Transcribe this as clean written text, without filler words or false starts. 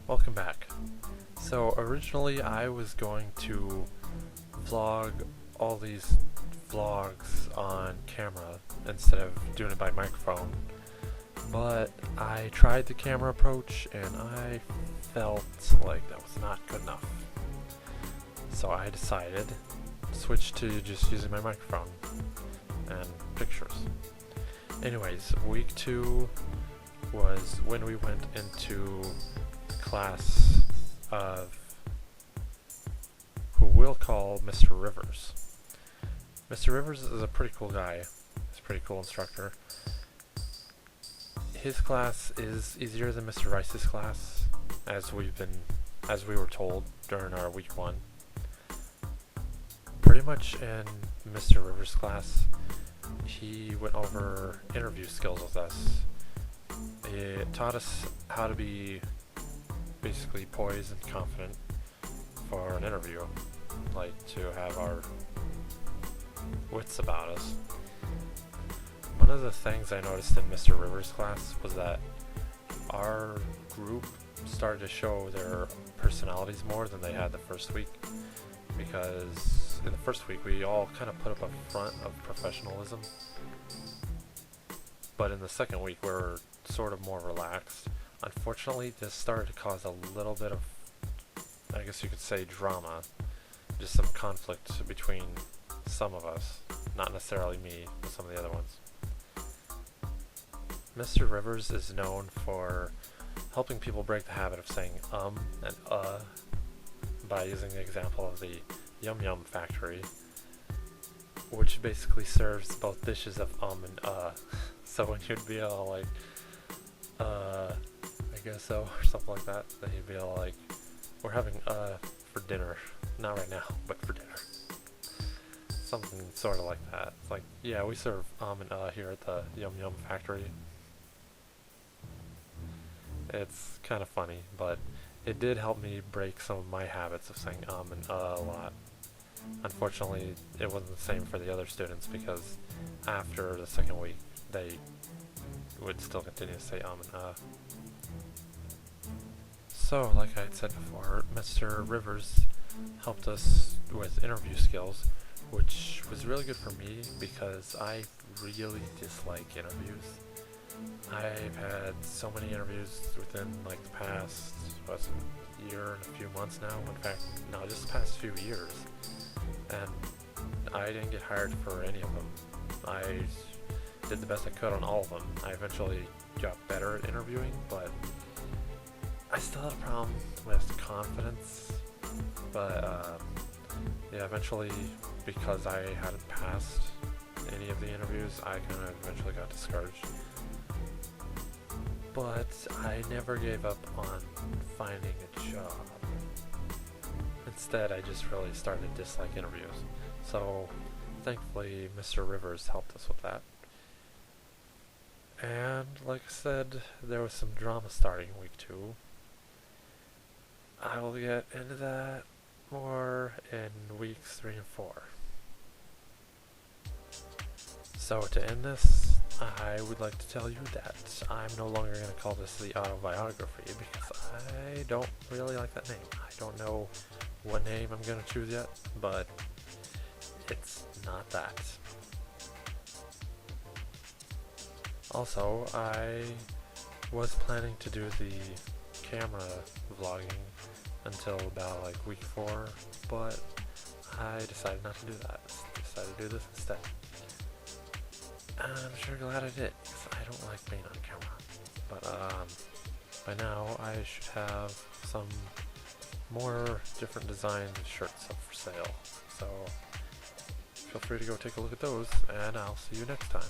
Welcome back. So originally I was going to vlog all these vlogs on camera instead of doing it by microphone, but I tried the camera approach and I felt like that was not good enough. So I decided to switch to just using my microphone and pictures. Anyways, week 2 was when we went into class of who we'll call Mr. Rivers. Mr. Rivers is a pretty cool guy. He's a pretty cool instructor. His class is easier than Mr. Rice's class, as we were told during our week 1. Pretty much in Mr. Rivers' class, he went over interview skills with us. It taught us how to be basically poised and confident for an interview, like to have our wits about us. One of the things I noticed in Mr. Rivers' class was that our group started to show their personalities more than they had the first week, because in the first week we all kind of put up a front of professionalism, but in the second week we're sort of more relaxed. Unfortunately, this started to cause a little bit of, I guess you could say, drama. Just some conflict between some of us. Not necessarily me, but some of the other ones. Mr. Rivers is known for helping people break the habit of saying and by using the example of the Yum Yum Factory, which basically serves both dishes of and So when you'd be all like, I guess so, or something like that, then you'd be all like, we're having for dinner. Not right now, but for dinner. Something sort of like that. It's like, yeah, we serve and here at the Yum Yum Factory. It's kind of funny, but it did help me break some of my habits of saying and a lot. Unfortunately, it wasn't the same for the other students, because after the second week, they would still continue to say and So, like I had said before, Mr. Rivers helped us with interview skills, which was really good for me because I really dislike interviews. I've had so many interviews within like the past year and a few months now. In fact, no, just the past few years, and I didn't get hired for any of them. I did the best I could on all of them. I eventually got better at interviewing, but I still had a problem with confidence. But yeah, eventually, because I hadn't passed any of the interviews, I kind of eventually got discouraged. But I never gave up on finding a job. Instead, I just really started to dislike interviews. So, thankfully, Mr. Rivers helped us with that. And, like I said, there was some drama starting in week 2. I will get into that more in weeks 3 and 4. So, to end this, I would like to tell you that I'm no longer going to call this the autobiography, because I don't really like that name. I don't know what name I'm going to choose yet, but it's not that. Also, I was planning to do the camera vlogging until about like week 4, but I decided not to do that. I decided to do this instead. And I'm sure glad I did, because I don't like being on camera. But by now I should have some more different design shirts up for sale. So feel free to go take a look at those, and I'll see you next time.